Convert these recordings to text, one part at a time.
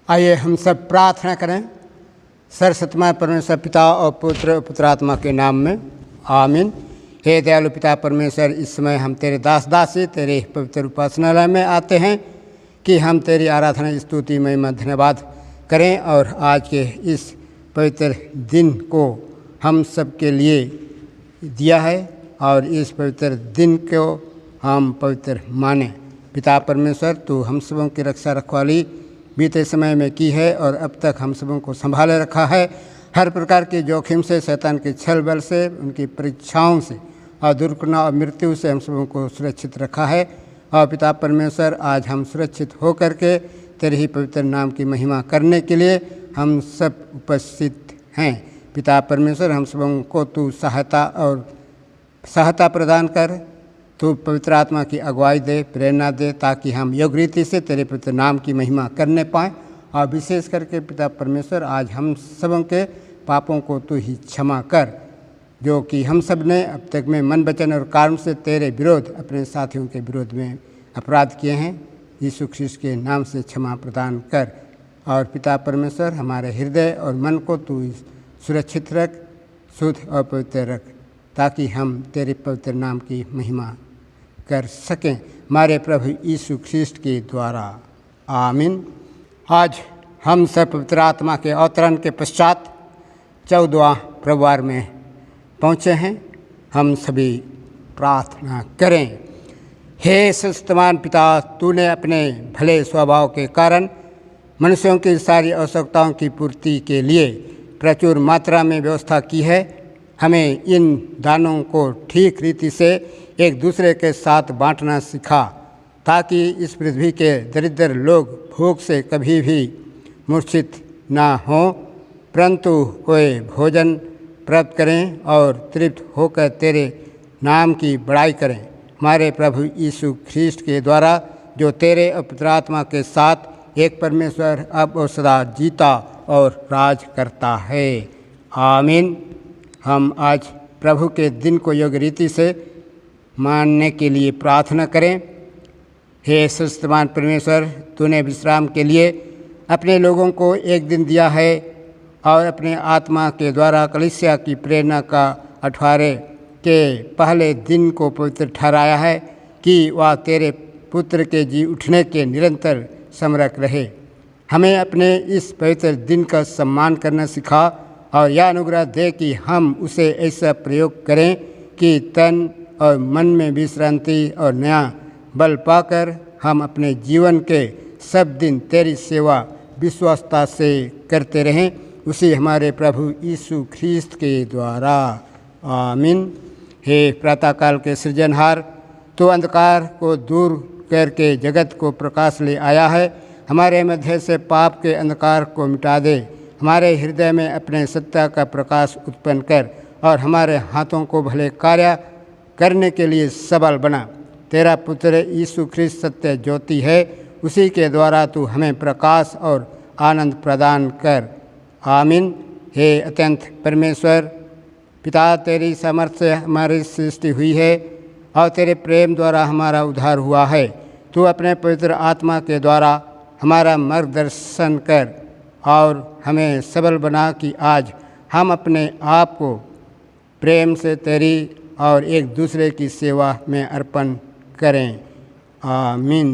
आइए हम सब प्रार्थना करें। सर्वशक्तिमान परमेश्वर पिता और पुत्र पुत्रात्मा के नाम में आमीन। हे दयालु पिता परमेश्वर, इस समय हम तेरे दास दासी तेरे पवित्र उपासनालय में आते हैं कि हम तेरी आराधना स्तुति महिमा धन्यवाद करें। और आज के इस पवित्र दिन को हम सब के लिए दिया है और इस पवित्र दिन को हम पवित्र माने। पिता परमेश्वर, तू हम सबों की रक्षा रखवाली बीते समय में की है और अब तक हम सबों को संभाले रखा है। हर प्रकार के जोखिम से, शैतान के छल बल से, उनकी परीक्षाओं से और दुर्घटना और मृत्यु से हम सबों को सुरक्षित रखा है। और पिता परमेश्वर, आज हम सुरक्षित होकर के तेरे ही पवित्र नाम की महिमा करने के लिए हम सब उपस्थित हैं। पिता परमेश्वर, हम सबों को तू सहायता प्रदान कर, तू पवित्र आत्मा की अगुवाई दे, प्रेरणा दे, ताकि हम योग्य रीति से तेरे पवित्र नाम की महिमा करने पाएँ। और विशेष करके पिता परमेश्वर, आज हम सबों के पापों को तू ही क्षमा कर, जो कि हम सब ने अब तक में मन वचन और कर्म से तेरे विरोध, अपने साथियों के विरोध में अपराध किए हैं। यीशु ख्रीस्त के नाम से क्षमा प्रदान कर। और पिता परमेश्वर, हमारे हृदय और मन को तू सुरक्षित रख, शुद्ध और पवित्र रख, ताकि हम तेरे पवित्र नाम की महिमा कर सकें, हमारे प्रभु यीशु ख्रीस्त के द्वारा आमीन। आज हम सब पवित्र आत्मा के अवतरण के पश्चात 14वां प्रभुवार में पहुँचे हैं। हम सभी प्रार्थना करें। हे सर्वशक्तिमान पिता, तूने अपने भले स्वभाव के कारण मनुष्यों की सारी आवश्यकताओं की पूर्ति के लिए प्रचुर मात्रा में व्यवस्था की है। हमें इन दानों को ठीक रीति से एक दूसरे के साथ बांटना सिखा, ताकि इस पृथ्वी के दरिद्र लोग भूख से कभी भी मूर्छित ना हों, परंतु वे भोजन प्राप्त करें और तृप्त होकर तेरे नाम की बड़ाई करें। हमारे प्रभु यीशु ख्रीस्त के द्वारा, जो तेरे पवित्र आत्मा के साथ एक परमेश्वर अब और सदा जीता और राज करता है। आमीन। हम आज प्रभु के दिन को योग्य रीति से मानने के लिए प्रार्थना करें। हे सर्वशक्तिमान परमेश्वर, तूने विश्राम के लिए अपने लोगों को एक दिन दिया है और अपने आत्मा के द्वारा कलीसिया की प्रेरणा का 18 के पहले दिन को पवित्र ठहराया है कि वह तेरे पुत्र के जी उठने के निरंतर समरक रहे। हमें अपने इस पवित्र दिन का सम्मान करना सिखा और यह अनुग्रह दे कि हम उसे ऐसा प्रयोग करें कि तन और मन में विश्रांति और नया बल पाकर हम अपने जीवन के सब दिन तेरी सेवा विश्वासता से करते रहें। उसी हमारे प्रभु यीशु ख्रीस्त के द्वारा आमीन। हे प्रातःकाल के सृजनहार, तो अंधकार को दूर करके जगत को प्रकाश ले आया है। हमारे मध्य से पाप के अंधकार को मिटा दे, हमारे हृदय में अपने सत्ता का प्रकाश उत्पन्न कर और हमारे हाथों को भले कार्य करने के लिए सबल बना। तेरा पुत्र यीशु ख्रीस्त सत्य ज्योति है, उसी के द्वारा तू हमें प्रकाश और आनंद प्रदान कर। आमीन। हे अत्यंत परमेश्वर पिता, तेरी सामर्थ्य से हमारी सृष्टि हुई है और तेरे प्रेम द्वारा हमारा उद्धार हुआ है। तू अपने पवित्र आत्मा के द्वारा हमारा मार्गदर्शन कर और हमें सबल बना कि आज हम अपने आप को प्रेम से तेरी और एक दूसरे की सेवा में अर्पण करें। आमीन।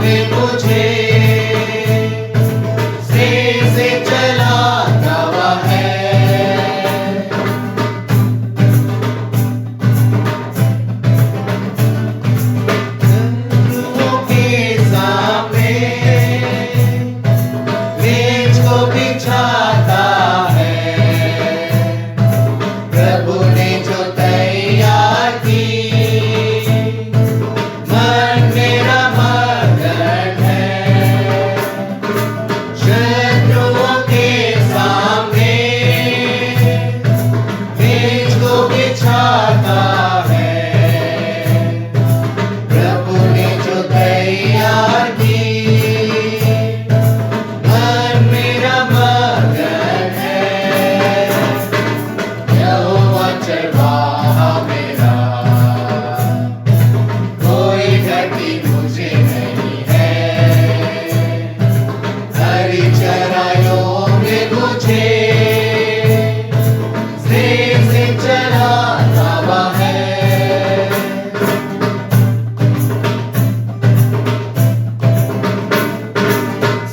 में मुझे स्नेह से चलाता हुआ है। शत्रुओं के सामने मेज को बिछाता है। प्रभु ने जो तैयार की, मन मेरा मगन है। शत्रुओं के सामने मेज को बिछाता है। प्रभु ने जो तैयार की, मन मेरा मगन है। यहोवा चरवाहा मेरा, कोई घटी मुझे नहीं है। हरी चराइयों में मुझे स्नेह से चराता हुआ है।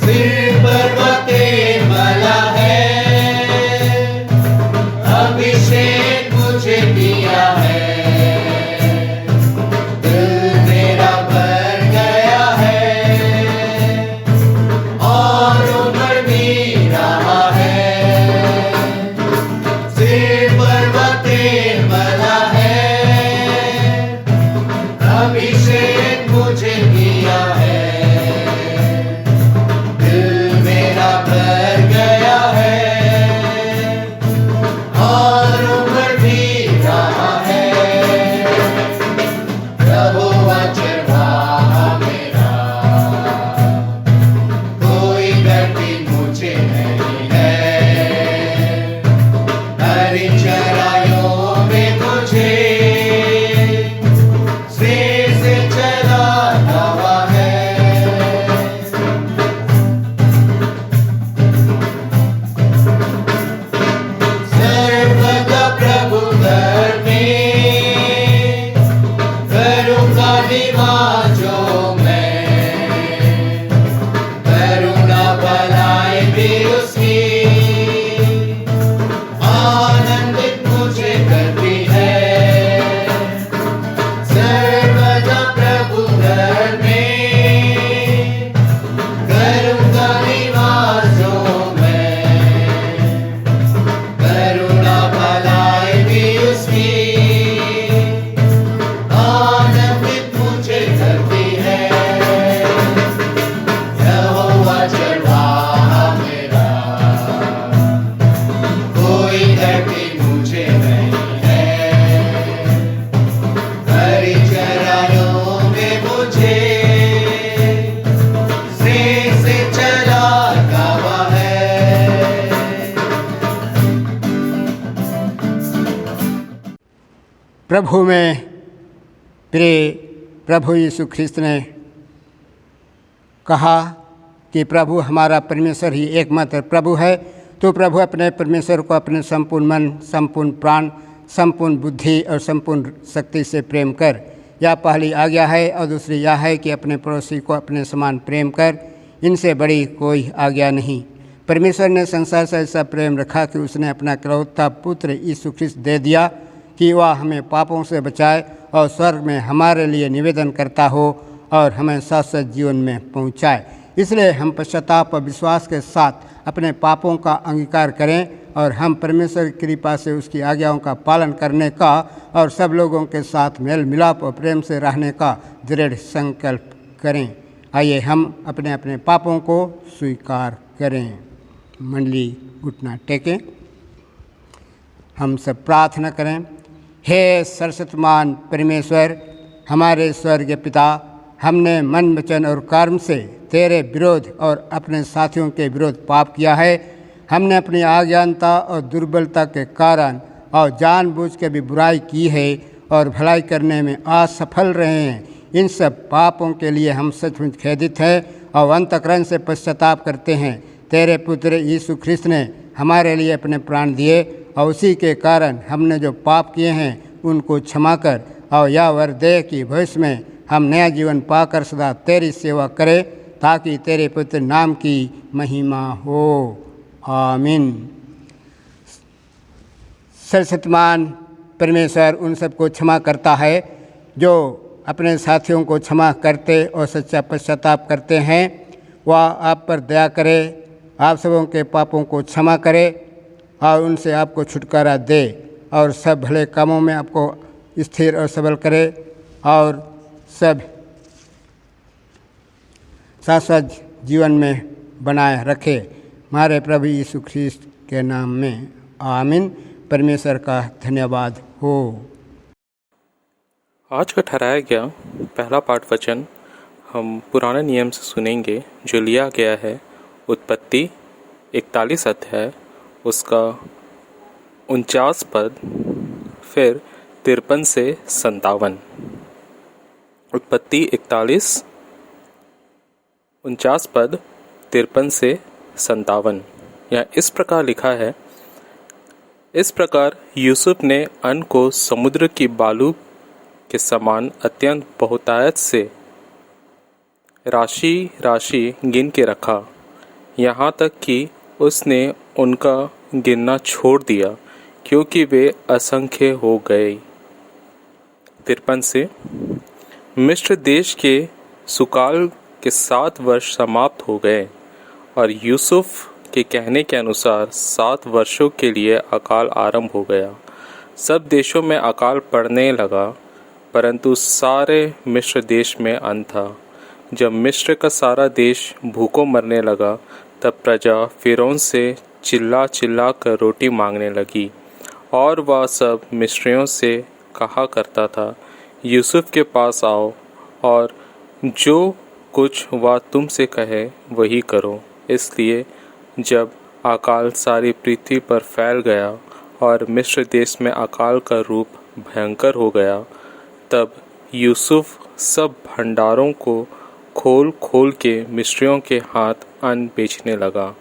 सिर पर तेल मला है, अभिषेक मुझे दिया है। दिल मेरा भर गया है और उमड़ भी रहा है। सिर पर तेल मला है, अभिषेक मुझे दिया है। दिल मेरा भर गया है और उमड़ भी रहा है। यहोवा चरवाहा मेरा, कोई घटी मुझे नहीं है। हरी चराइयों में मुझे स्नेह से चलाता हुआ है। सर्वदा प्रभु घर में करूँगा निवास जो मैं। करुणा भलाई भी उसकी आनंदित मुझे करती है। सर्वदा प्रभु घर में करूँगा निवास जो मैं। करुणा भलाई भी उसकी आनंदित मुझे करती है। यहोवा चरवाहा मेरा, कोई घटी मुझे नहीं है। हरी चराइयों में मुझे स्नेह से चलाता हुआ है। प्रभु में प्रिय प्रभु यीशु ख्रिस्त ने कहा कि प्रभु हमारा परमेश्वर ही एकमात्र प्रभु है। तो प्रभु अपने परमेश्वर को अपने संपूर्ण मन, संपूर्ण प्राण, संपूर्ण बुद्धि और संपूर्ण शक्ति से प्रेम कर, यह पहली आज्ञा है। और दूसरी यह है कि अपने पड़ोसी को अपने समान प्रेम कर। इनसे बड़ी कोई आज्ञा नहीं। परमेश्वर ने संसार से ऐसा प्रेम रखा कि उसने अपना इकलौता पुत्र यीशु ख्रिस्त दे दिया कि वह हमें पापों से बचाए और स्वर्ग में हमारे लिए निवेदन करता हो और हमें शाश्वत जीवन में पहुँचाए। इसलिए हम पश्चाताप और विश्वास के साथ अपने पापों का अंगीकार करें और हम परमेश्वर की कृपा से उसकी आज्ञाओं का पालन करने का और सब लोगों के साथ मेल मिलाप और प्रेम से रहने का दृढ़ संकल्प करें। आइए हम अपने अपने पापों को स्वीकार करें। मंडली घुटना टेकें, हम सब प्रार्थना करें। हे सर्वशक्तिमान परमेश्वर, हमारे स्वर्गीय पिता, हमने मन, वचन और कर्म से तेरे विरोध और अपने साथियों के विरोध पाप किया है। हमने अपनी अज्ञानता और दुर्बलता के कारण और जानबूझ के भी बुराई की है और भलाई करने में असफल रहे हैं। इन सब पापों के लिए हम सचमुच खेदित हैं और अंतःकरण से पश्चाताप करते हैं। तेरे पुत्र यीशु ख्रिस्त ने हमारे लिए अपने प्राण दिए और उसी के कारण हमने जो पाप किए हैं उनको क्षमा कर और यह वर दे कि भविष्य में हम नया जीवन पाकर सदा तेरी सेवा करें, ताकि तेरे पवित्र नाम की महिमा हो। आमीन। सर्वशक्तिमान परमेश्वर उन सबको क्षमा करता है जो अपने साथियों को क्षमा करते और सच्चा पश्चाताप करते हैं। वह आप पर दया करे, आप सबों के पापों को क्षमा करे और उनसे आपको छुटकारा दे और सब भले कामों में आपको स्थिर और सबल करे और सब शाश्वत जीवन में बनाए रखे। हमारे प्रभु यीशु ख्रीस्त के नाम में आमीन। परमेश्वर का धन्यवाद हो। आज का ठहराया गया पहला पाठ वचन हम पुराने नियम से सुनेंगे, जो लिया गया है उत्पत्ति 41 अध्याय उसका 49 पद फिर 53 से 57। उत्पत्ति 41 49 पद 53 से 57। यहाँ इस प्रकार लिखा है, इस प्रकार यूसुफ ने अन्न को समुद्र की बालू के समान अत्यंत बहुतायत से राशि राशि गिन के रखा, यहाँ तक कि उसने उनका गिनना छोड़ दिया, क्योंकि वे असंख्य हो गए। 53 से मिस्र देश के सुकाल के 7 वर्ष समाप्त हो गए और यूसुफ के कहने के अनुसार 7 वर्षों के लिए अकाल आरंभ हो गया। सब देशों में अकाल पड़ने लगा, परंतु सारे मिस्र देश में अंत था। जब मिस्र का सारा देश भूखों मरने लगा, तब प्रजा फिरौन से चिल्ला चिल्ला कर रोटी मांगने लगी, और वह सब मिस्रियों से कहा करता था, यूसुफ के पास आओ और जो कुछ वह तुमसे कहे वही करो। इसलिए जब अकाल सारी पृथ्वी पर फैल गया और मिस्र देश में अकाल का रूप भयंकर हो गया, तब यूसुफ सब भंडारों को खोल खोल के मिस्रियों के हाथ अन्न बेचने लगा।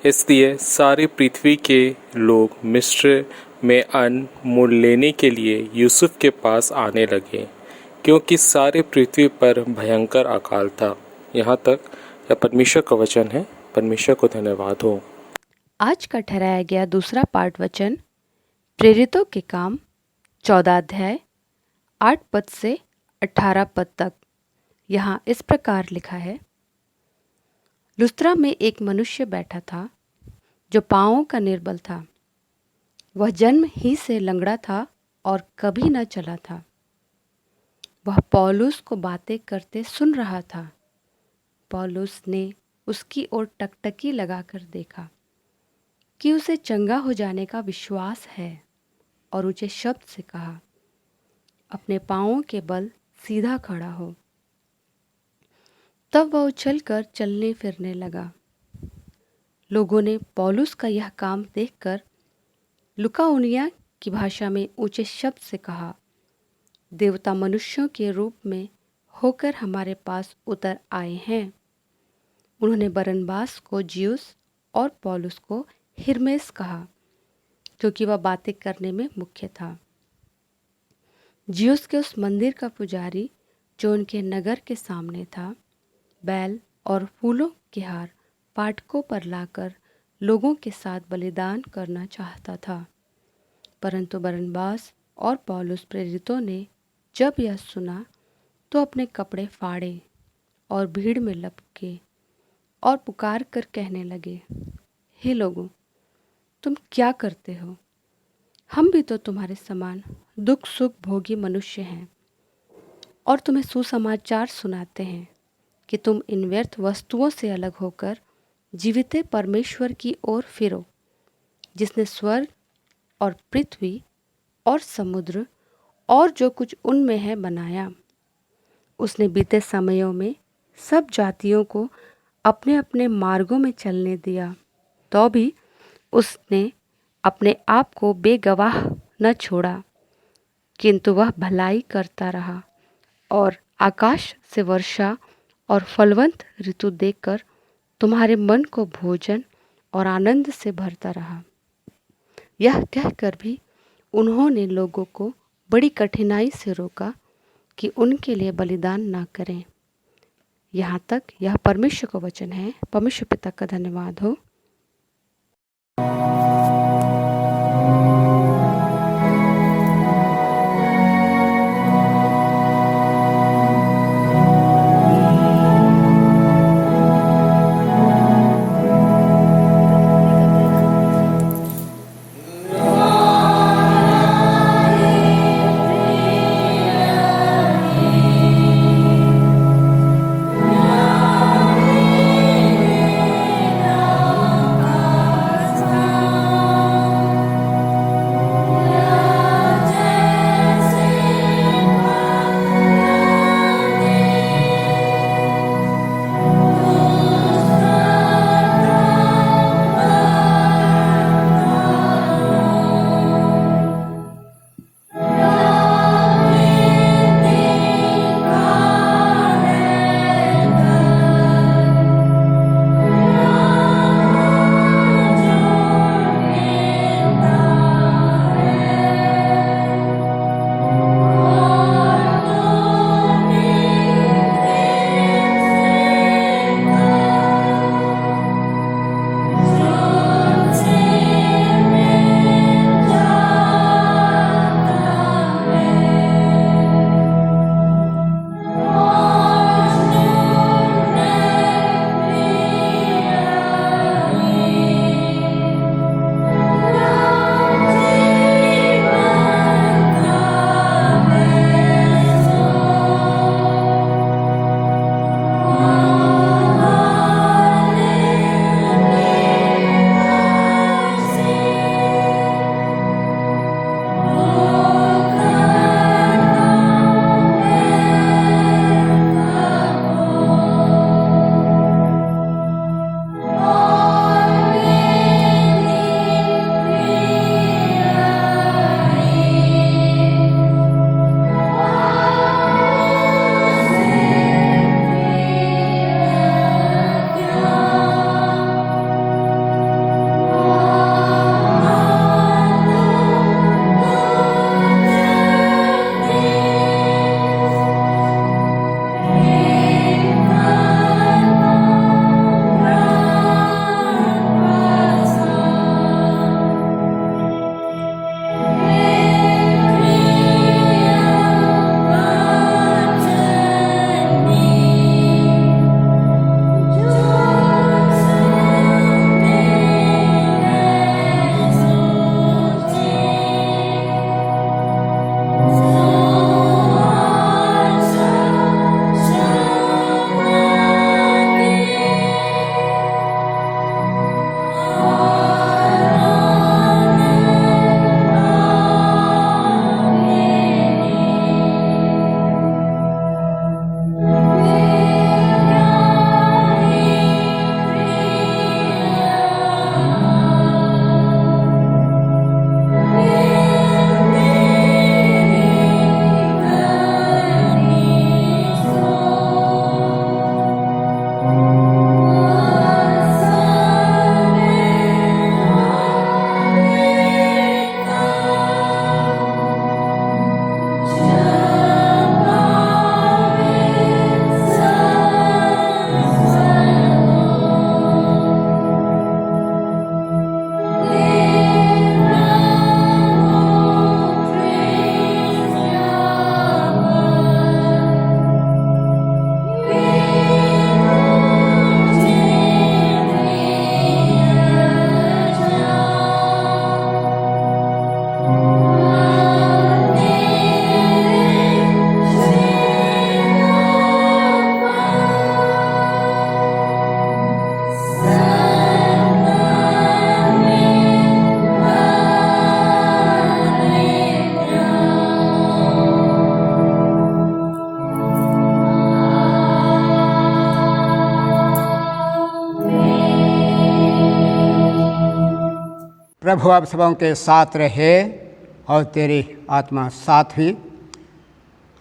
इसलिए सारी पृथ्वी के लोग मिस्र में अन्न मोल लेने के लिए यूसुफ के पास आने लगे, क्योंकि सारी पृथ्वी पर भयंकर अकाल था। यहाँ तक यह परमेश्वर का वचन है। परमेश्वर को धन्यवाद हो। आज का ठहराया गया दूसरा पाठ वचन प्रेरितों के काम 14 अध्याय 8 पद से 18 पद तक। यहाँ इस प्रकार लिखा है, लुस्त्रा में एक मनुष्य बैठा था जो पाँवों का निर्बल था। वह जन्म ही से लंगड़ा था और कभी न चला था। वह पौलुस को बातें करते सुन रहा था। पौलुस ने उसकी ओर टकटकी लगाकर देखा कि उसे चंगा हो जाने का विश्वास है, और ऊंचे शब्द से कहा, अपने पाँवों के बल सीधा खड़ा हो। तब वह उछलकर चलने फिरने लगा। लोगों ने पौलुस का यह काम देखकर लुकाउनिया की भाषा में ऊंचे शब्द से कहा, देवता मनुष्यों के रूप में होकर हमारे पास उतर आए हैं। उन्होंने बरनबास को जियुस और पौलुस को हिरमेस कहा, क्योंकि वह बातें करने में मुख्य था। जियुस के उस मंदिर का पुजारी जो उनके नगर के सामने था, बैल और फूलों के हार फाटकों पर लाकर लोगों के साथ बलिदान करना चाहता था। परंतु बरनबास और पौलुस प्रेरितों ने जब यह सुना तो अपने कपड़े फाड़े और भीड़ में लपके और पुकार कर कहने लगे, हे लोगों, तुम क्या करते हो? हम भी तो तुम्हारे समान दुख सुख भोगी मनुष्य हैं, और तुम्हें सुसमाचार सुनाते हैं कि तुम इन व्यर्थ वस्तुओं से अलग होकर जीवित परमेश्वर की ओर फिरो, जिसने स्वर्ग और पृथ्वी और समुद्र और जो कुछ उनमें है बनाया। उसने बीते समयों में सब जातियों को अपने अपने मार्गों में चलने दिया, तो भी उसने अपने आप को बेगवाह न छोड़ा, किंतु वह भलाई करता रहा और आकाश से वर्षा और फलवंत ऋतु देकर तुम्हारे मन को भोजन और आनंद से भरता रहा। यह कहकर भी उन्होंने लोगों को बड़ी कठिनाई से रोका कि उनके लिए बलिदान ना करें। यहाँ तक यह परमेश्वर का वचन है। परमेश्वर पिता का धन्यवाद हो। प्रभु आप सबों के साथ रहे और तेरी आत्मा साथ भी।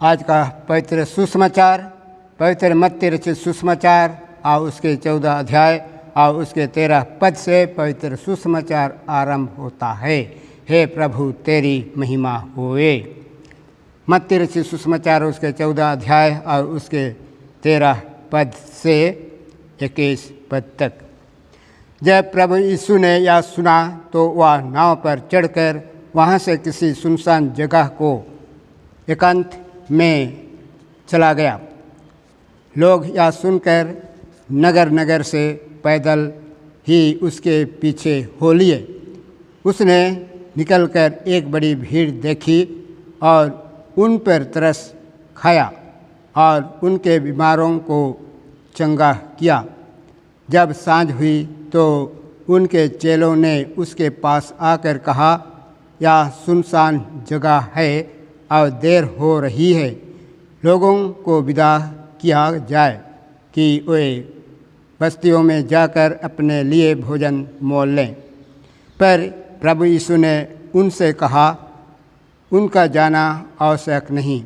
आज का पवित्र सुसमाचार, पवित्र मत्ती रचित सुसमाचार और उसके 14 अध्याय और उसके 13 पद से पवित्र सुसमाचार आरंभ होता है। हे प्रभु तेरी महिमा होए। मत्ती रचित सुसमाचार उसके 14 अध्याय और उसके 13 पद से 21 पद तक। जब प्रभु यीशु ने यह सुना तो वह नाव पर चढ़कर वहाँ से किसी सुनसान जगह को एकांत में चला गया। लोग यह सुनकर नगर नगर से पैदल ही उसके पीछे हो लिए। उसने निकलकर एक बड़ी भीड़ देखी और उन पर तरस खाया और उनके बीमारों को चंगा किया। जब सांझ हुई तो उनके चेलों ने उसके पास आकर कहा, यह सुनसान जगह है और देर हो रही है, लोगों को विदा किया जाए कि वे बस्तियों में जाकर अपने लिए भोजन मोल लें। पर प्रभु यीशु ने उनसे कहा, उनका जाना आवश्यक नहीं,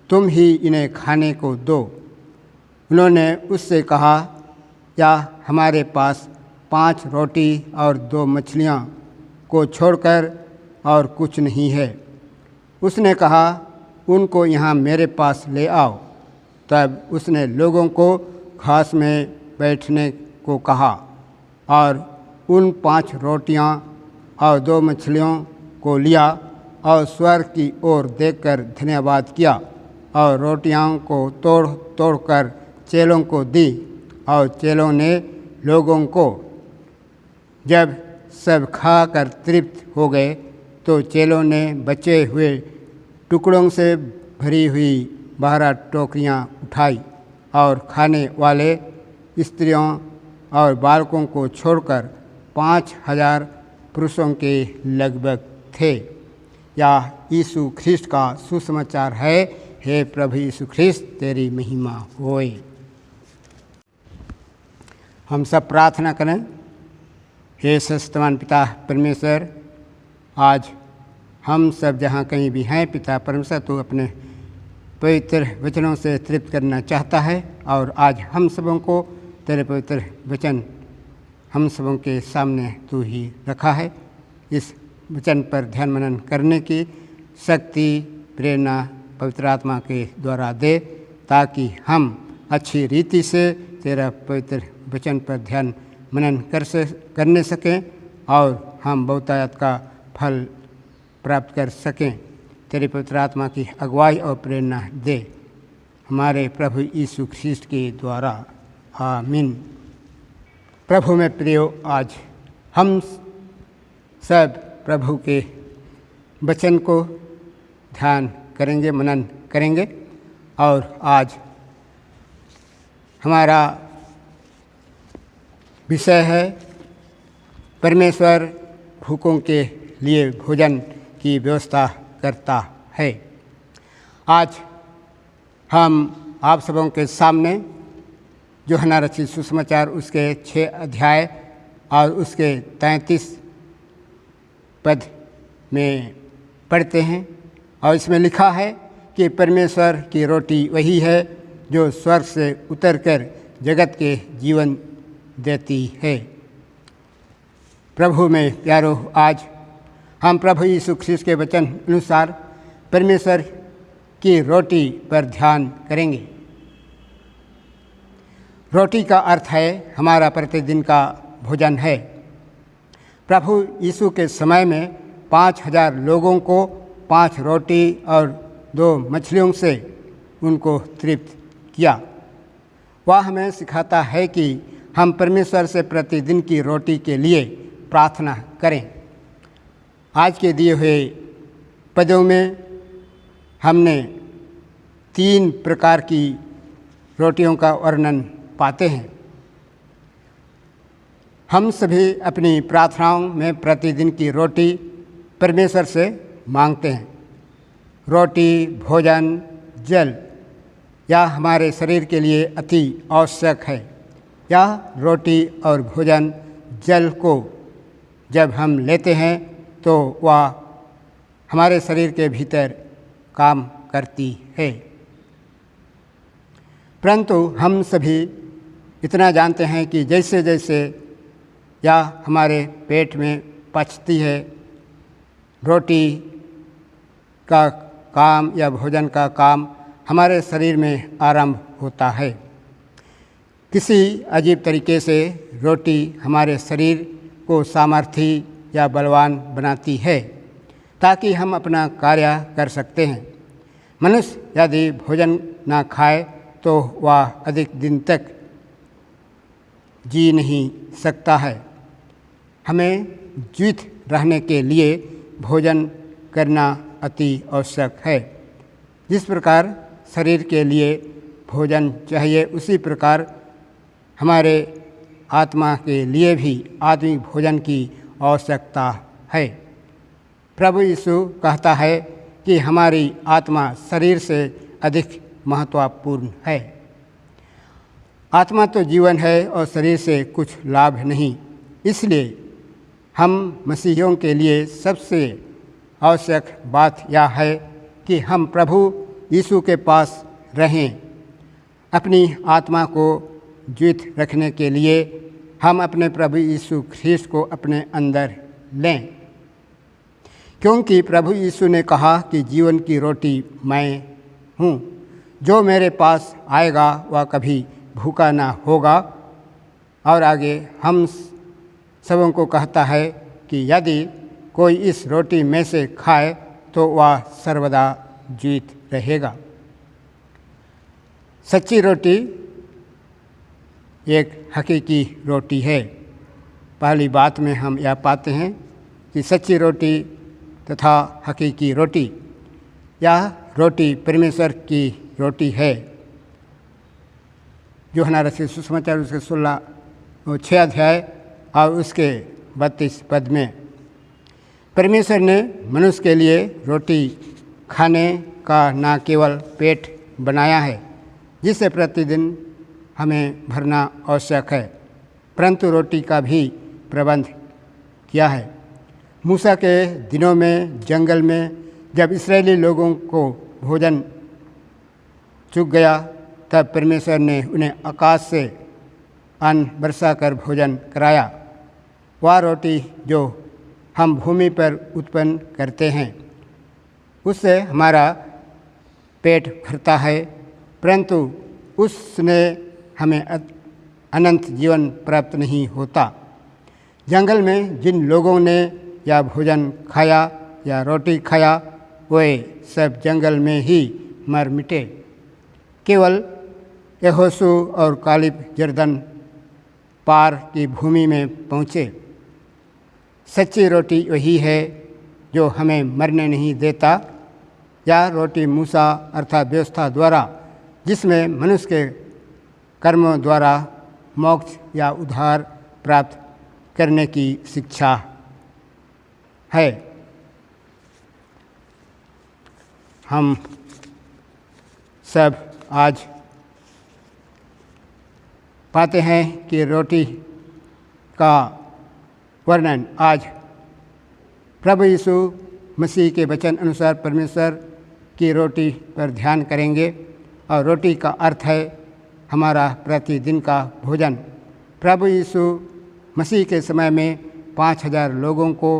तुम ही इन्हें खाने को दो। उन्होंने उससे कहा, या हमारे पास 5 रोटी और 2 मछलियाँ को छोड़कर और कुछ नहीं है। उसने कहा, उनको यहाँ मेरे पास ले आओ। तब उसने लोगों को घास में बैठने को कहा और उन 5 रोटियाँ और 2 मछलियों को लिया और स्वर्ग की ओर देखकर धन्यवाद किया और रोटियों को तोड़ तोड़कर चेलों को दी और चेलों ने लोगों को। जब सब खाकर तृप्त हो गए तो चेलों ने बचे हुए टुकड़ों से भरी हुई 12 टोकरियाँ उठाई और खाने वाले स्त्रियों और बालकों को छोड़कर 5000 पुरुषों के लगभग थे। यह यीशु ख्रिस्त का सुसमाचार है। हे प्रभु यीशु ख्रिस्त, तेरी महिमा होए। हम सब प्रार्थना करें। हे सर्वशक्तिमान पिता परमेश्वर, आज हम सब जहाँ कहीं भी हैं पिता परमेश्वर, तो अपने पवित्र वचनों से तृप्त करना चाहता है और आज हम सबों को तेरे पवित्र वचन हम सबों के सामने तू ही रखा है। इस वचन पर ध्यान मनन करने की शक्ति प्रेरणा पवित्र आत्मा के द्वारा दे, ताकि हम अच्छी रीति से तेरा पवित्र वचन पर ध्यान मनन करने सकें और हम बहुतायत का फल प्राप्त कर सकें। तेरे पवित्र आत्मा की अगुवाई और प्रेरणा दे, हमारे प्रभु यीशु ख्रिस्त के द्वारा, आमीन। प्रभु में प्रियो, आज हम सब प्रभु के वचन को ध्यान करेंगे, मनन करेंगे और आज हमारा विषय है परमेश्वर भूखों के लिए भोजन की व्यवस्था करता है। आज हम आप सबों के सामने यूहन्ना रचित सुसमाचार उसके 6 अध्याय और उसके 33 पद में पढ़ते हैं और इसमें लिखा है कि परमेश्वर की रोटी वही है जो स्वर्ग से उतरकर जगत के जीवन देती है। प्रभु में प्यारो, आज हम प्रभु यीशु ख्रिस्त के वचन अनुसार परमेश्वर की रोटी पर ध्यान करेंगे। रोटी का अर्थ है हमारा प्रतिदिन का भोजन है। प्रभु यीशु के समय में 5000 लोगों को 5 रोटी और 2 मछलियों से उनको तृप्त किया। वह हमें सिखाता है कि हम परमेश्वर से प्रतिदिन की रोटी के लिए प्रार्थना करें। आज के दिए हुए पदों में हमने 3 प्रकार की रोटियों का वर्णन पाते हैं। हम सभी अपनी प्रार्थनाओं में प्रतिदिन की रोटी परमेश्वर से मांगते हैं। रोटी, भोजन, जल यह हमारे शरीर के लिए अति आवश्यक है। यह रोटी और भोजन, जल को जब हम लेते हैं तो वह हमारे शरीर के भीतर काम करती है। परंतु हम सभी इतना जानते हैं कि जैसे जैसे यह हमारे पेट में पचती है, रोटी का काम या भोजन का काम हमारे शरीर में आरंभ होता है। किसी अजीब तरीके से रोटी हमारे शरीर को सामर्थी या बलवान बनाती है ताकि हम अपना कार्य कर सकते हैं। मनुष्य यदि भोजन ना खाए तो वह अधिक दिन तक जी नहीं सकता है। हमें जीवित रहने के लिए भोजन करना अति आवश्यक है। जिस प्रकार शरीर के लिए भोजन चाहिए उसी प्रकार हमारे आत्मा के लिए भी आत्मिक भोजन की आवश्यकता है। प्रभु यीशु कहता है कि हमारी आत्मा शरीर से अधिक महत्वपूर्ण है। आत्मा तो जीवन है और शरीर से कुछ लाभ नहीं। इसलिए हम मसीहियों के लिए सबसे आवश्यक बात यह है कि हम प्रभु यीशु के पास रहें। अपनी आत्मा को जीवित रखने के लिए हम अपने प्रभु यीशु ख्रीस्त को अपने अंदर लें, क्योंकि प्रभु यीशु ने कहा कि जीवन की रोटी मैं हूँ। जो मेरे पास आएगा वह कभी भूखा ना होगा। और आगे हम सबों को कहता है कि यदि कोई इस रोटी में से खाए तो वह सर्वदा जीवित रहेगा। सच्ची रोटी एक हकीकी रोटी है। पहली बात में हम यह पाते हैं कि सच्ची रोटी तथा हकीकी रोटी, यह रोटी परमेश्वर की रोटी है। यूहन्ना रचित सुसमाचार उसके 6 अध्याय और उसके 32 पद में परमेश्वर ने मनुष्य के लिए रोटी खाने का न केवल पेट बनाया है जिससे प्रतिदिन हमें भरना आवश्यक है, परंतु रोटी का भी प्रबंध किया है। मूसा के दिनों में जंगल में जब इस्राएली लोगों को भोजन चूक गया तब परमेश्वर ने उन्हें आकाश से अन्न बरसा कर भोजन कराया। वह रोटी जो हम भूमि पर उत्पन्न करते हैं उससे हमारा पेट भरता है, परंतु उसने हमें अनंत जीवन प्राप्त नहीं होता। जंगल में जिन लोगों ने या भोजन खाया या रोटी खाया वे सब जंगल में ही मर मिटे। केवल यहोशू और कालिब यरदन पार की भूमि में पहुँचे। सच्ची रोटी वही है जो हमें मरने नहीं देता। यह रोटी मूसा अर्थात व्यवस्था द्वारा, जिसमें मनुष्य के कर्मों द्वारा मोक्ष या उद्धार प्राप्त करने की शिक्षा है। हम सब आज पाते हैं कि रोटी का वर्णन आज प्रभु यीशु मसीह के वचन अनुसार परमेश्वर की रोटी पर ध्यान करेंगे। और रोटी का अर्थ है हमारा प्रतिदिन का भोजन। प्रभु यीशु मसीह के समय में 5000 लोगों को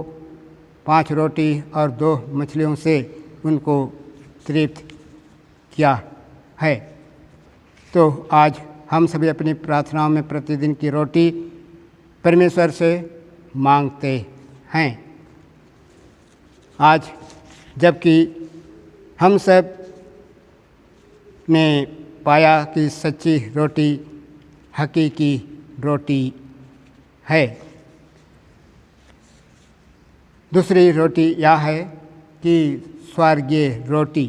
5 रोटी और 2 मछलियों से उनको तृप्त किया है। तो आज हम सभी अपनी प्रार्थनाओं में प्रतिदिन की रोटी परमेश्वर से मांगते हैं। आज जबकि हम सब ने पाया कि सच्ची रोटी हकीकी रोटी है। दूसरी रोटी यह है कि स्वर्गीय रोटी,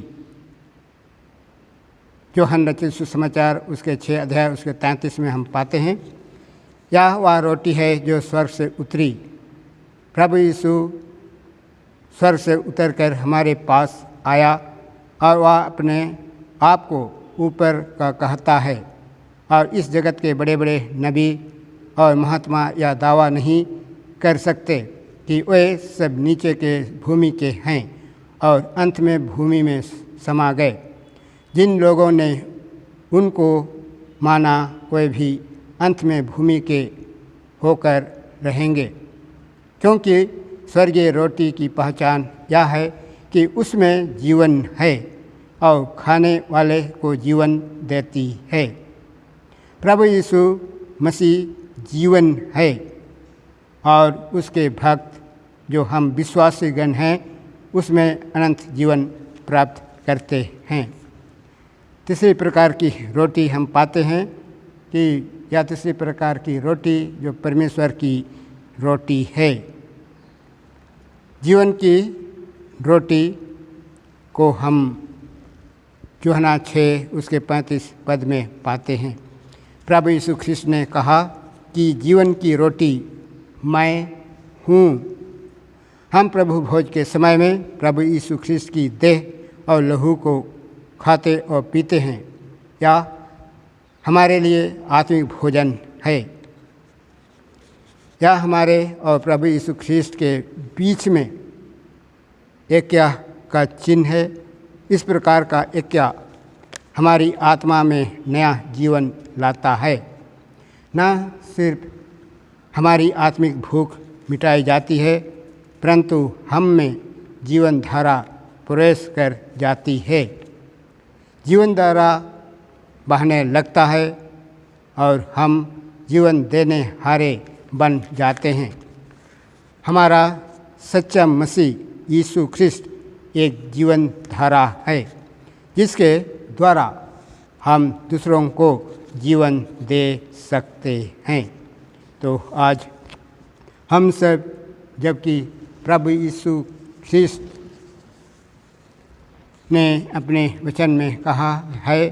यूहन्ना रचित सुसमाचार उसके 6 अध्याय उसके 33 में हम पाते हैं। यह वह रोटी है जो स्वर्ग से उतरी। प्रभु यीशु स्वर्ग से उतरकर हमारे पास आया और वह अपने आप को ऊपर का कहता है। और इस जगत के बड़े बड़े नबी और महात्मा यह दावा नहीं कर सकते कि वे सब नीचे के भूमि के हैं और अंत में भूमि में समा गए। जिन लोगों ने उनको माना वे भी अंत में भूमि के होकर रहेंगे, क्योंकि स्वर्गीय रोटी की पहचान यह है कि उसमें जीवन है और खाने वाले को जीवन देती है। प्रभु यीशु मसीह जीवन है और उसके भक्त जो हम विश्वासीगण हैं उसमें अनंत जीवन प्राप्त करते हैं। तीसरी प्रकार की रोटी हम पाते हैं कि यह तीसरी प्रकार की रोटी जो परमेश्वर की रोटी है। जीवन की रोटी को हम यूहन्ना 6 उसके 35 पद में पाते हैं। प्रभु यीशु ख्रिस्त ने कहा कि जीवन की रोटी मैं हूँ। हम प्रभु भोज के समय में प्रभु यीशु ख्रिस्त की देह और लहू को खाते और पीते हैं। या हमारे लिए आत्मिक भोजन है। यह हमारे और प्रभु यीशु ख्रिस्त के बीच में ऐक्य का चिन्ह है। इस प्रकार का ऐक्य हमारी आत्मा में नया जीवन लाता है। न सिर्फ हमारी आत्मिक भूख मिटाई जाती है परंतु हम में जीवन धारा प्रवेश कर जाती है। जीवन धारा बहने लगता है और हम जीवन देने हारे बन जाते हैं। हमारा सच्चा मसीह यीशु ख्रिस्त एक जीवन धारा है जिसके द्वारा हम दूसरों को जीवन दे सकते हैं। तो आज हम सब जबकि प्रभु यीशु ख्रिस्त ने अपने वचन में कहा है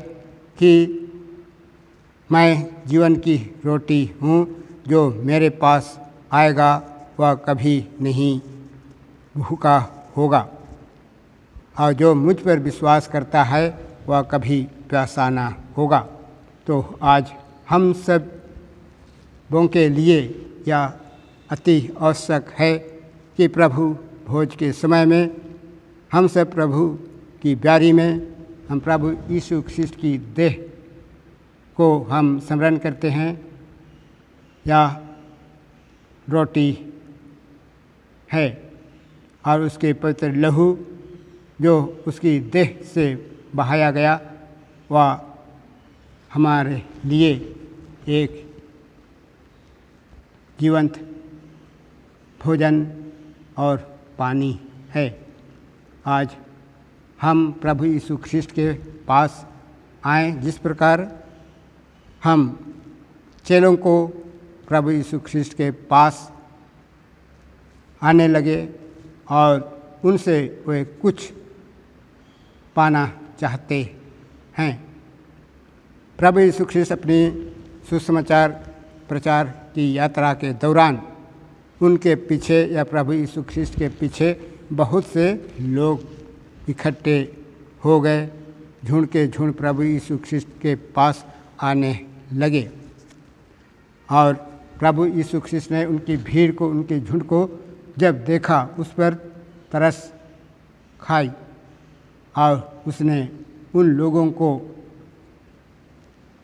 कि मैं जीवन की रोटी हूँ, जो मेरे पास आएगा वह कभी नहीं भूखा होगा और जो मुझ पर विश्वास करता है वह कभी प्यासा ना होगा। तो आज हम सब लोगों के लिए यह अति आवश्यक है कि प्रभु भोज के समय में हम सब प्रभु की ब्यारी में हम प्रभु यीशु ख्रिस्त की देह को हम स्मरण करते हैं। या रोटी है और उसके पवित्र लहू जो उसकी देह से बहाया गया वह हमारे लिए एक जीवंत भोजन और पानी है। आज हम प्रभु यीशु ख्रिस्त के पास आए। जिस प्रकार हम चेलों को प्रभु यीशु ख्रिस्त के पास आने लगे और उनसे वे कुछ पाना चाहते हैं। प्रभु यीशु ख्रिस्त अपनी सुसमाचार प्रचार की यात्रा के दौरान उनके पीछे या प्रभु यीशु ख्रिस्त के पीछे बहुत से लोग इकट्ठे हो गए। झुंड के झुंड प्रभु यीशु ख्रिस्त के पास आने लगे और प्रभु यीशु ख्रिस्त ने उनकी भीड़ को, उनके झुंड को जब देखा उस पर तरस खाई और उसने उन लोगों को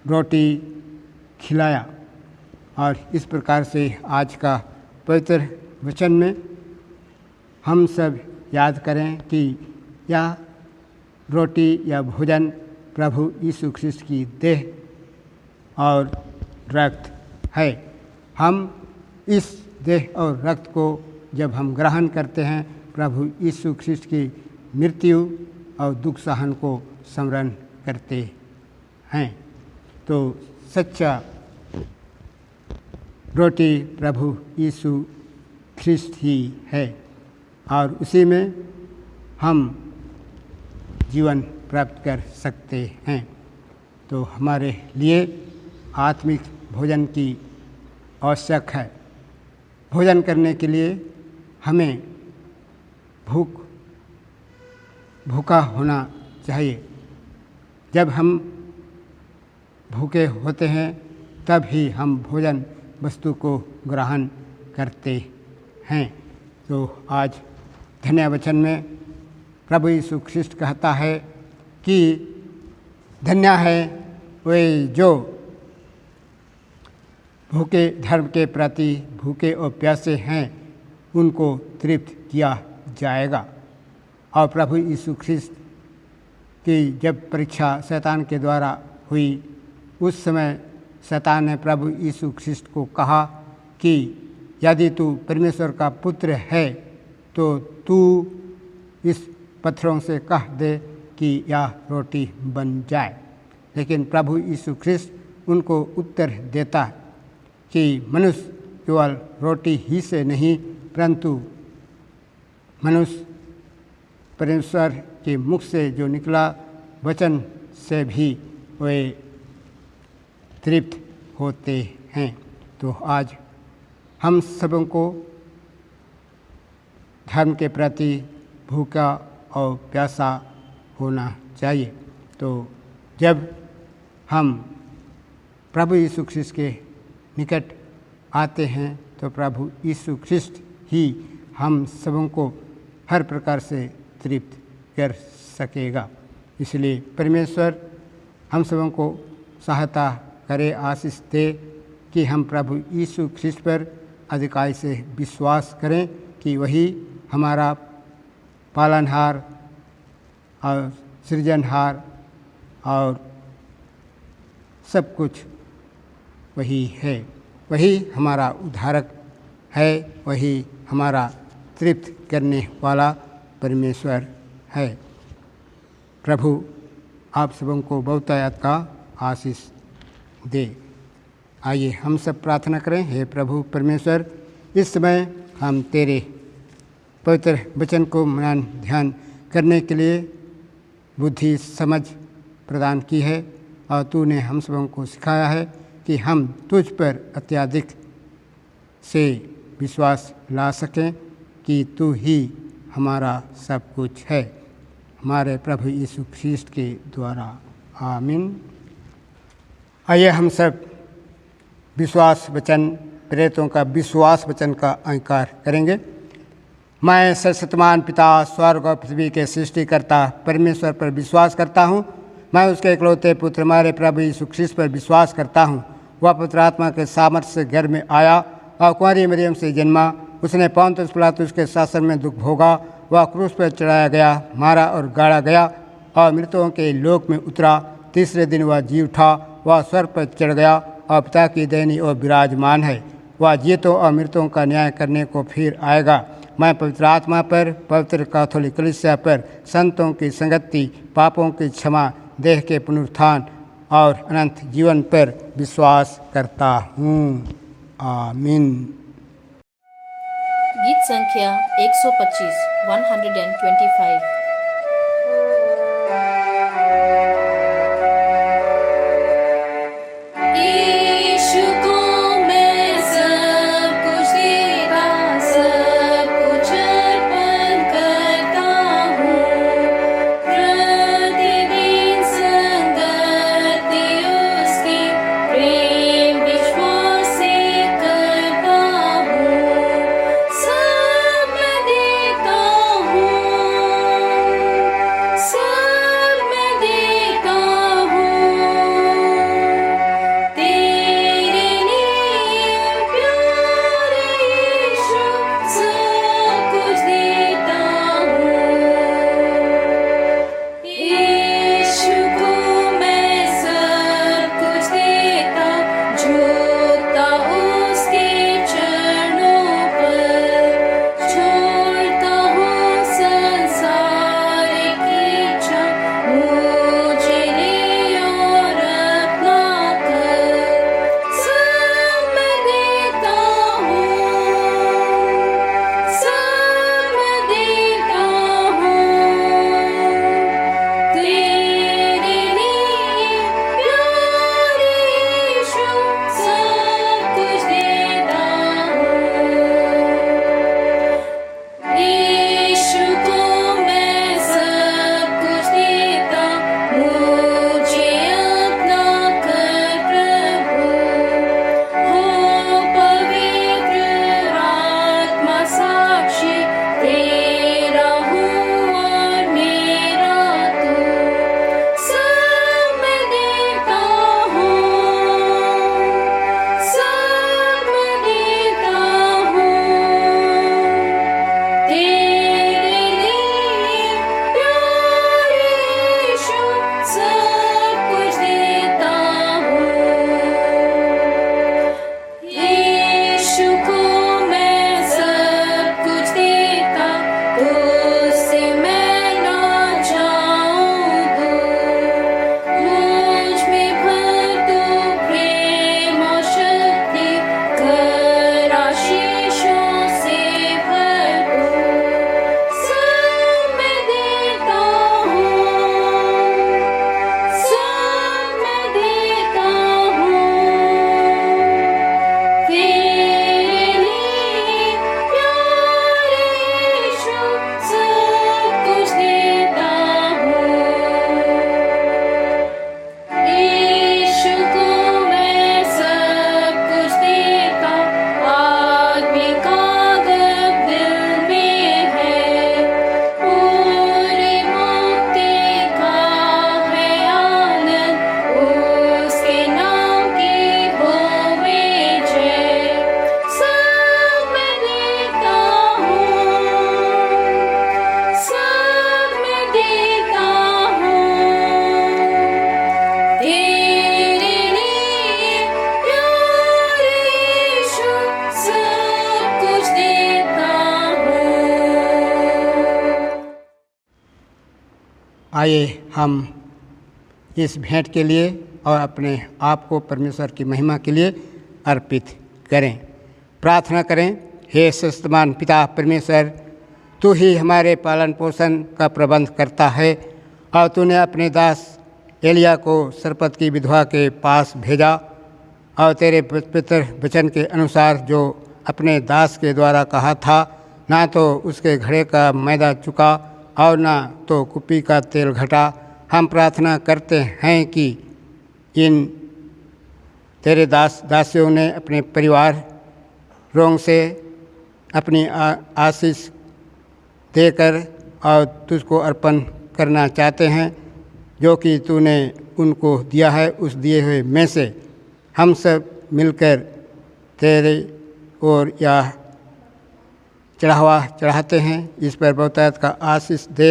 रोटी खिलाया। और इस प्रकार से आज का पवित्र वचन में हम सब याद करें कि यह रोटी या भोजन प्रभु यीशु ख्रिस्त की देह और रक्त है। हम इस देह और रक्त को जब हम ग्रहण करते हैं प्रभु यीशु ख्रिस्त की मृत्यु और दुख सहन को स्मरण करते हैं। तो सच्चा रोटी प्रभु यीशु ख्रिस्त ही है और उसी में हम जीवन प्राप्त कर सकते हैं। तो हमारे लिए आत्मिक भोजन की आवश्यक है। भोजन करने के लिए हमें भूखा होना चाहिए। जब हम भूखे होते हैं तब ही हम भोजन वस्तु को ग्रहण करते हैं। तो आज धन्य वचन में प्रभु यीशु ख्रिस्त कहता है कि धन्य है वे जो भूखे धर्म के प्रति भूखे और प्यासे हैं, उनको तृप्त किया जाएगा। और प्रभु यीशु ख्रिस्त की जब परीक्षा शैतान के द्वारा हुई, उस समय शैतान ने प्रभु यीशु ख्रिस्त को कहा कि यदि तू परमेश्वर का पुत्र है तो तू इस पत्थरों से कह दे कि यह रोटी बन जाए। लेकिन प्रभु यीशु ख्रिस्त उनको उत्तर देता है कि मनुष्य केवल रोटी ही से नहीं परंतु मनुष्य परमेश्वर के मुख से जो निकला वचन से भी वे तृप्त होते हैं। तो आज हम सबों को धर्म के प्रति भूखा और प्यासा होना चाहिए। तो जब हम प्रभु यीशु ख्रिस्त के निकट आते हैं तो प्रभु यीशु ख्रिस्त ही हम सबों को हर प्रकार से तृप्त कर सकेगा। इसलिए परमेश्वर हम सबों को सहायता करे, आशीष दे कि हम प्रभु यीशु ख्रिस्त पर अधिकाई से विश्वास करें कि वही हमारा पालनहार और सृजनहार और सब कुछ वही है, वही हमारा उद्धारक है, वही हमारा तृप्त करने वाला परमेश्वर है। प्रभु आप सबों को बहुतायत का आशीष दे। आइए हम सब प्रार्थना करें। हे प्रभु परमेश्वर, इस समय हम तेरे पवित्र वचन को मनन ध्यान करने के लिए बुद्धि समझ प्रदान की है और तूने हम सबों को सिखाया है कि हम तुझ पर अत्यधिक से विश्वास ला सकें कि तू ही हमारा सब कुछ है। हमारे प्रभु यीशु ख्रिस्त के द्वारा आमीन। आइए हम सब विश्वास वचन, प्रेरितों का विश्वास वचन का अंगीकार करेंगे। मैं सर्वशक्तिमान पिता स्वर्ग और पृथ्वी के सृष्टिकर्ता परमेश्वर पर विश्वास करता हूँ। मैं उसके इकलौते पुत्र हमारे प्रभु यीशु ख्रिस्त पर विश्वास करता हूँ। वह पवित्र आत्मा के सामर्थ्य से घर में आया और कुंवारी मरियम से जन्मा। उसने पोंतियुस पिलातुस के शासन में दुख भोगा। वह क्रूस पर चढ़ाया गया, मारा और गाड़ा गया और मृतकों के लोक में उतरा। तीसरे दिन वह जी उठा। वह स्वर्ग पर चढ़ गया और पिता की दैनी और विराजमान है। वह जीतों और मृतों का न्याय करने को फिर आएगा। मैं पवित्र आत्मा पर, पवित्र कैथोलिक कलीसिया पर, संतों की संगति, पापों की क्षमा, देह के पुनरुत्थान और अनंत जीवन पर विश्वास करता हूँ। आमीन। गीत संख्या 125 125। सब मैं देता आइए हम इस भेंट के लिए और अपने आप को परमेश्वर की महिमा के लिए अर्पित करें। प्रार्थना करें। हे सर्वशक्तिमान पिता परमेश्वर, तू ही हमारे पालन पोषण का प्रबंध करता है और तूने अपने दास एलिया को सरपत की विधवा के पास भेजा और तेरे पवित्र वचन के अनुसार जो अपने दास के द्वारा कहा था, ना तो उसके घड़े का मैदा चुका और ना तो कुप्पी का तेल घटा। हम प्रार्थना करते हैं कि इन तेरे दासियों ने अपने परिवार रोंग से अपनी आशीष देकर और तुझको अर्पण करना चाहते हैं, जो कि तूने उनको दिया है। उस दिए हुए में से हम सब मिलकर तेरे ओर यह चढ़ावा चढ़ाते हैं। इस पर बहुतायत का आशीष दे,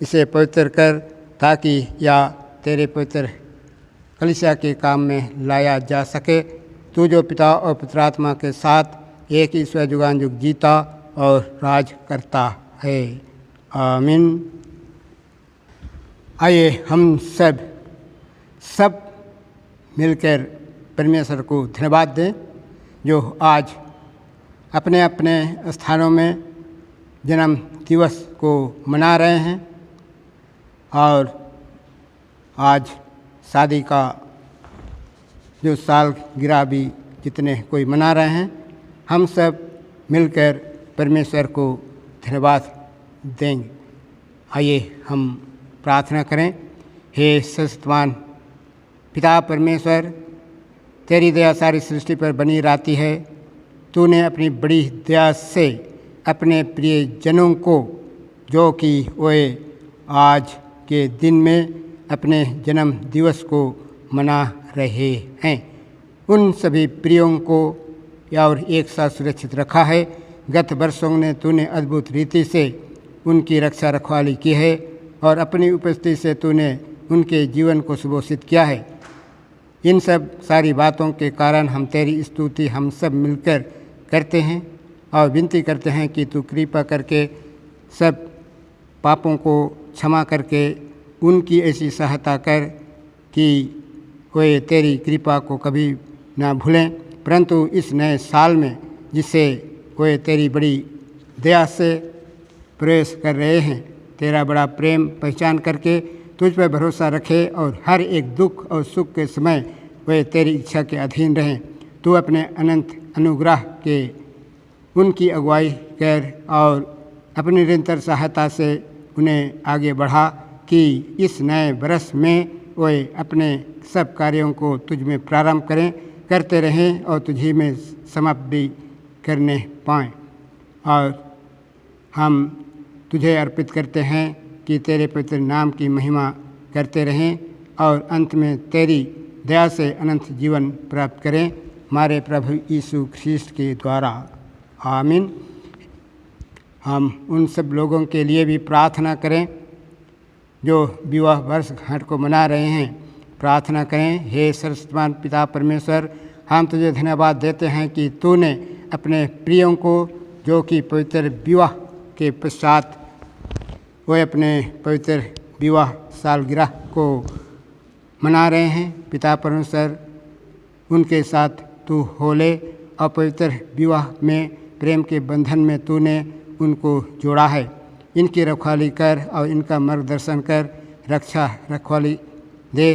इसे पवित्र कर, ताकि यह तेरे पवित्र कलीसिया के काम में लाया जा सके। तू जो पिता और पुत्र आत्मा के साथ एक ही ईश्वर जुगान जुग जीता और राज करता है। आमीन। आइए हम सब मिलकर परमेश्वर को धन्यवाद दें, जो आज अपने अपने स्थानों में जन्म दिवस को मना रहे हैं और आज शादी का जो सालगिरह भी जितने कोई मना रहे हैं, हम सब मिलकर परमेश्वर को धन्यवाद देंगे। आइए हम प्रार्थना करें। हे सर्वशक्तिमान पिता परमेश्वर, तेरी दया सारी सृष्टि पर बनी रहती है। तूने अपनी बड़ी दया से अपने प्रिय जनों को, जो कि वे आज के दिन में अपने जन्म दिवस को मना रहे हैं, उन सभी प्रियों को और एक साथ सुरक्षित रखा है। गत वर्षों में तूने अद्भुत रीति से उनकी रक्षा रखवाली की है और अपनी उपस्थिति से तूने उनके जीवन को सुभूषित किया है। इन सब सारी बातों के कारण हम तेरी स्तुति हम सब मिलकर करते हैं और विनती करते हैं कि तू कृपा करके सब पापों को क्षमा करके उनकी ऐसी सहायता कर कि वे तेरी कृपा को कभी ना भूलें, परंतु इस नए साल में जिसे वे तेरी बड़ी दया से प्रवेश कर रहे हैं, तेरा बड़ा प्रेम पहचान करके तुझ पर भरोसा रखे और हर एक दुख और सुख के समय वे तेरी इच्छा के अधीन रहें। तू अपने अनंत अनुग्रह के उनकी अगुवाई कर और अपनी निरंतर सहायता से उन्हें आगे बढ़ा कि इस नए वर्ष में वे अपने सब कार्यों को तुझ में प्रारंभ करते रहें और तुझी में समाप्त भी करने पाएँ। और हम तुझे अर्पित करते हैं कि तेरे पवित्र नाम की महिमा करते रहें और अंत में तेरी दया से अनंत जीवन प्राप्त करें, हमारे प्रभु यीशु ख्रीस्त के द्वारा। आमीन। हम उन सब लोगों के लिए भी प्रार्थना करें जो विवाह वर्षगांठ को मना रहे हैं। प्रार्थना करें। हे सर्वशक्तिमान पिता परमेश्वर, हम तुझे धन्यवाद देते हैं कि तूने अपने प्रियों को, जो कि पवित्र विवाह के पश्चात वे अपने पवित्र विवाह सालगिरह को मना रहे हैं, पिता परमेश्वर उनके साथ तू हो ले और पवित्र विवाह में प्रेम के बंधन में तूने उनको जोड़ा है। इनकी रखवाली कर और इनका मार्गदर्शन कर, रक्षा रखवाली दे,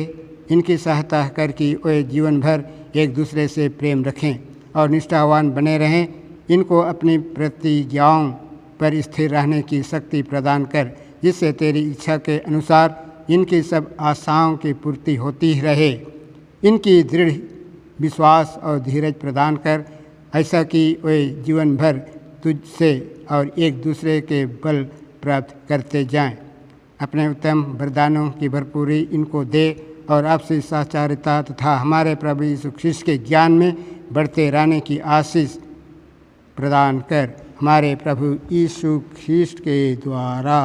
इनकी सहायता कर कि वे जीवन भर एक दूसरे से प्रेम रखें और निष्ठावान बने रहें। इनको अपनी प्रतिज्ञाओं पर स्थिर रहने की शक्ति प्रदान कर, जिससे तेरी इच्छा के अनुसार इनकी सब आशाओं की पूर्ति होती रहे। इनकी दृढ़ विश्वास और धीरज प्रदान कर, ऐसा कि वे जीवन भर तुझसे और एक दूसरे के बल प्राप्त करते जाएं। अपने उत्तम वरदानों की भरपूरी इनको दे और आपसी साचारिता तथा हमारे प्रभु यीशु ख्रीस्त के ज्ञान में बढ़ते रहने की आशीष प्रदान कर, हमारे प्रभु यीशु ख्रीस्त के द्वारा।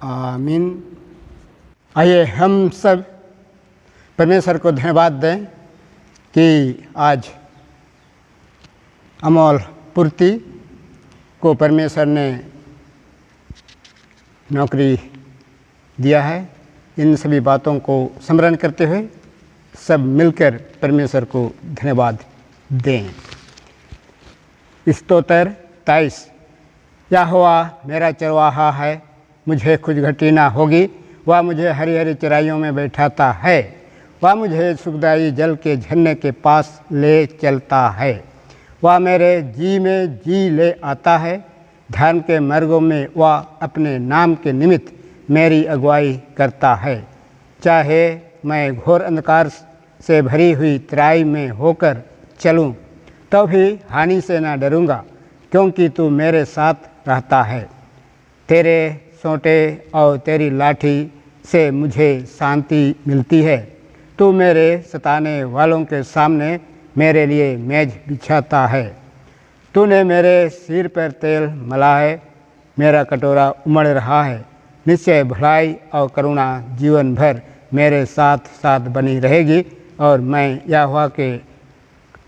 आमीन। आइए हम सब परमेश्वर को धन्यवाद दें कि आज अमोल पूर्ति को परमेश्वर ने नौकरी दिया है इन सभी बातों को स्मरण करते हुए सब मिलकर परमेश्वर को धन्यवाद दें। स्तोत्र 23। यहोवा मेरा चरवाहा है, मुझे खुजघटी ना होगी। वह मुझे हरी हरी चराइयों में बैठाता है। वह मुझे सुखदायी जल के झरने के पास ले चलता है। वह मेरे जी में जी ले आता है। धर्म के मार्गों में वह अपने नाम के निमित्त मेरी अगुवाई करता है। चाहे मैं घोर अंधकार से भरी हुई तराई में होकर चलूं, तो भी हानि से ना डरूंगा, क्योंकि तू मेरे साथ रहता है। तेरे सोंटे और तेरी लाठी से मुझे शांति मिलती है। तू मेरे सताने वालों के सामने मेरे लिए मेज बिछाता है। तूने मेरे सिर पर तेल मला है, मेरा कटोरा उमड़ रहा है। निश्चय भलाई और करुणा जीवन भर मेरे साथ साथ बनी रहेगी, और मैं यहोवा के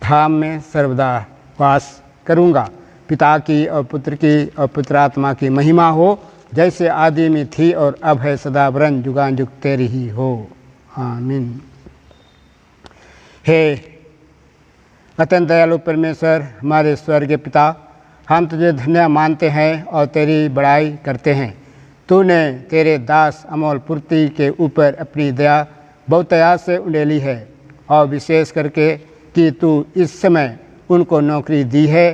धाम में सर्वदा वास करूँगा। पिता की और पुत्र की और पवित्र आत्मा की महिमा हो, जैसे आदि में थी और अब है, सदा वरन जुगानुजुग तेरी ही हो। आमीन। हे अत्यंत दयालु परमेश्वर, हमारे स्वर्गीय पिता, हम तुझे धन्य मानते हैं और तेरी बड़ाई करते हैं। तूने तेरे दास अमोल पूर्ति के ऊपर अपनी दया बहुतायत से उंडेली है, और विशेष करके कि तू इस समय उनको नौकरी दी है,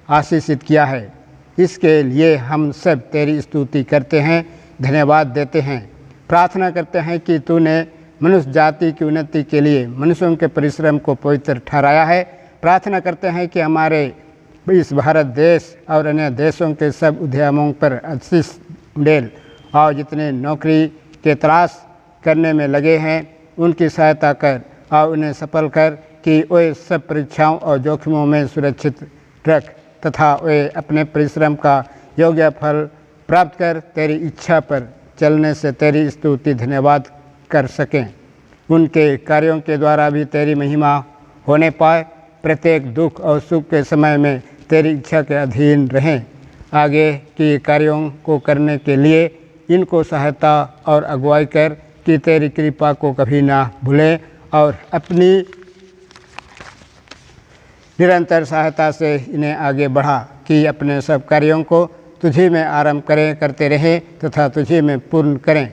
आशीषित किया है। इसके लिए हम सब तेरी स्तुति करते हैं, धन्यवाद देते हैं। प्रार्थना करते हैं कि तूने मनुष्य जाति की उन्नति के लिए मनुष्यों के परिश्रम को पवित्र ठहराया है। प्रार्थना करते हैं कि हमारे इस भारत देश और अन्य देशों के सब उद्यमों पर आशीष उंडेल, और जितने नौकरी के तलाश करने में लगे हैं उनकी सहायता कर और उन्हें सफल कर, कि वे सब परीक्षाओं और जोखिमों में सुरक्षित रख, तथा वे अपने परिश्रम का योग्य फल प्राप्त कर तेरी इच्छा पर चलने से तेरी स्तुति धन्यवाद कर सकें। उनके कार्यों के द्वारा भी तेरी महिमा होने पाए। प्रत्येक दुख और सुख के समय में तेरी इच्छा के अधीन रहें। आगे के कार्यों को करने के लिए इनको सहायता और अगुवाई कर, कि तेरी कृपा को कभी ना भूलें, और अपनी निरंतर सहायता से इन्हें आगे बढ़ा, कि अपने सब कार्यों को तुझी में आरंभ करते रहें तथा तुझी में पूर्ण करें,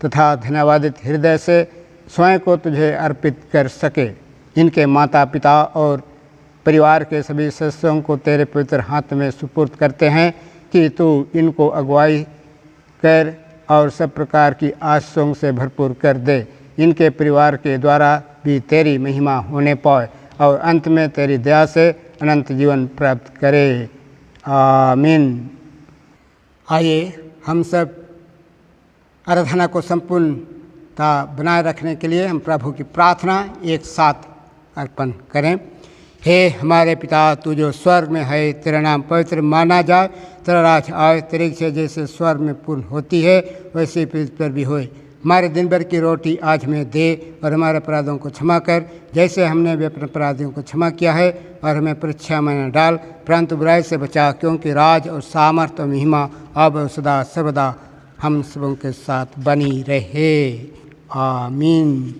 तथा धन्यवादित हृदय से स्वयं को तुझे अर्पित कर सके। इनके माता पिता और परिवार के सभी सदस्यों को तेरे पवित्र हाथ में सुपुर्द करते हैं, कि तू इनको अगुवाई कर और सब प्रकार की आशीषों से भरपूर कर दे। इनके परिवार के द्वारा भी तेरी महिमा होने पाए, और अंत में तेरी दया से अनंत जीवन प्राप्त करे। आमीन। आइए हम सब आराधना को संपूर्णता बनाए रखने के लिए हम प्रभु की प्रार्थना एक साथ अर्पण करें। हे हमारे पिता, तू जो स्वर्ग में है, तेरा नाम पवित्र माना जाए, तेरा राज आए, तेरी इच्छा जैसे स्वर्ग में पूर्ण होती है वैसे पृथ्वी पर भी होए। हमारे दिन भर की रोटी आज हमें दे, और हमारे अपराधों को क्षमा कर, जैसे हमने भी अपने अपराधियों को क्षमा किया है, और हमें परीक्षा में न डाल, परंतु बुराई से बचा, क्योंकि राज और सामर्थ और महिमा अब और सदा सर्वदा हम सबों के साथ बनी रहे। आमीन।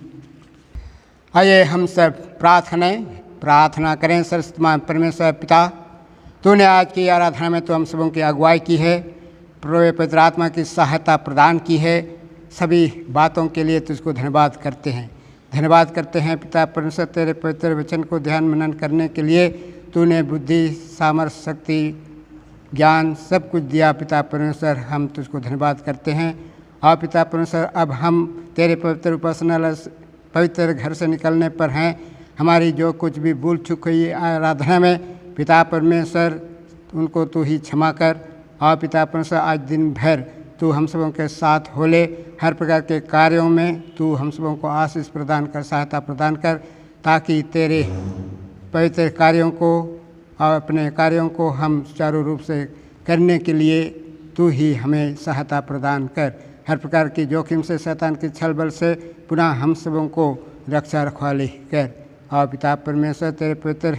आइए हम सब प्रार्थना करें। सर्वशक्तिमान परमेश्वर पिता, तूने आज की आराधना में तो हम सबों की अगुवाई की है, प्रभु पवित्र आत्मा की सहायता प्रदान की है। सभी बातों के लिए तुझको धन्यवाद करते हैं पिता परमेश्वर। तेरे पवित्र वचन को ध्यान मनन करने के लिए तूने बुद्धि, सामर्थ्य, शक्ति, ज्ञान सब कुछ दिया पिता परमेश्वर। हम तुझको धन्यवाद करते हैं। और पिता परमेश्वर, अब हम तेरे पवित्र उपासनालय पवित्र घर से निकलने पर हैं। हमारी जो कुछ भी भूल चूक हुई आराधना में पिता परमेश्वर, उनको तू ही क्षमा कर। और पिता परमेश्वर, आज दिन भर तू हम सबों के साथ हो ले। हर प्रकार के कार्यों में तू हम सबों को आशीष प्रदान कर, सहायता प्रदान कर, ताकि तेरे पवित्र कार्यों को और अपने कार्यों को हम सुचारू रूप से करने के लिए तू ही हमें सहायता प्रदान कर। हर प्रकार की जोखिम से, शैतान की छल बल से पुनः हम सबों को रक्षा रखवाली कर। और पिता परमेश्वर, तेरे पवित्र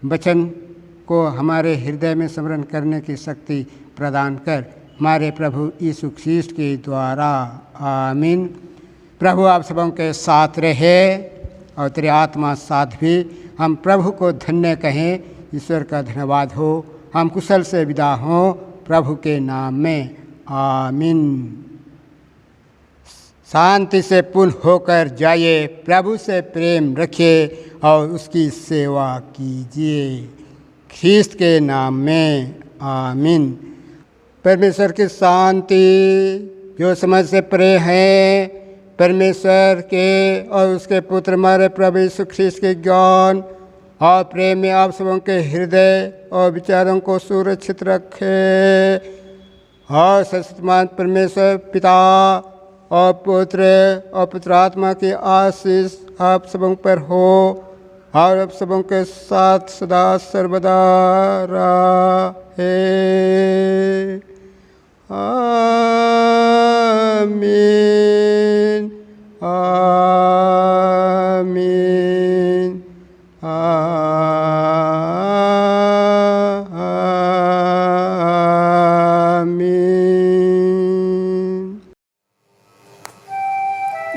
वचन को हमारे हृदय में स्मरण करने की शक्ति प्रदान कर, हमारे प्रभु यीशु ख्रीष्ट के द्वारा। आमीन। प्रभु आप सबों के साथ रहे और तेरे आत्मा साथ भी। हम प्रभु को धन्य कहें, ईश्वर का धन्यवाद हो। हम कुशल से विदा हों प्रभु के नाम में, आमीन। शांति से पूर्ण होकर जाइए, प्रभु से प्रेम रखिए और उसकी सेवा कीजिए, ख्रीस्त के नाम में, आमीन। परमेश्वर की शांति जो समझ से परे है, परमेश्वर के और उसके पुत्र हमारे प्रभु यीशु ख्रीस्त के ज्ञान और प्रेम में आप सबों के हृदय और विचारों को सुरक्षित रखे और सर्वशक्तिमान परमेश्वर पिता और पुत्र और पुत्र आत्मा की आशीष आप सबों पर हो और आप सबों के साथ सदा सर्वदा रहे, आमीन, आमीन, आमीन।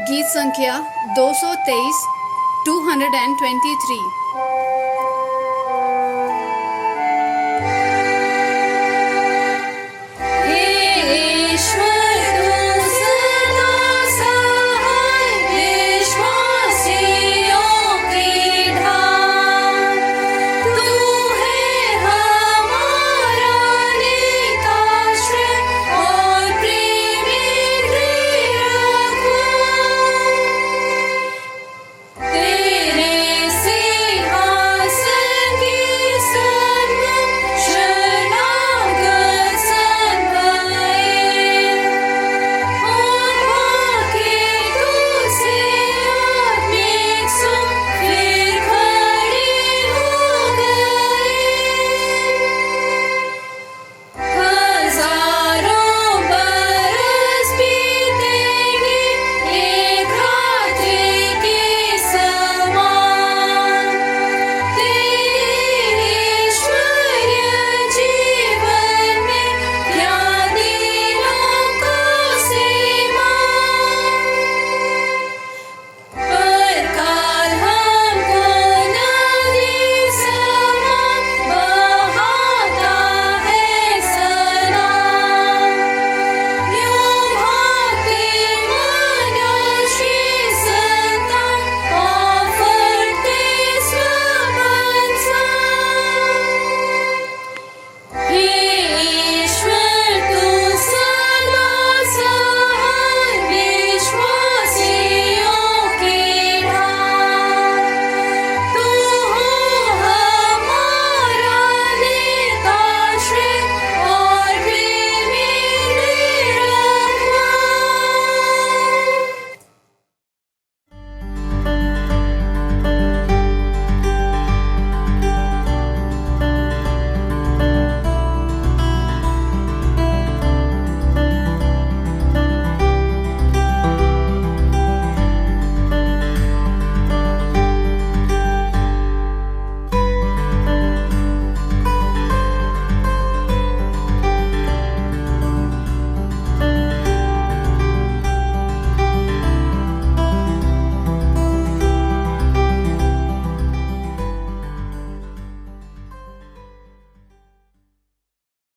गीत संख्या 223 223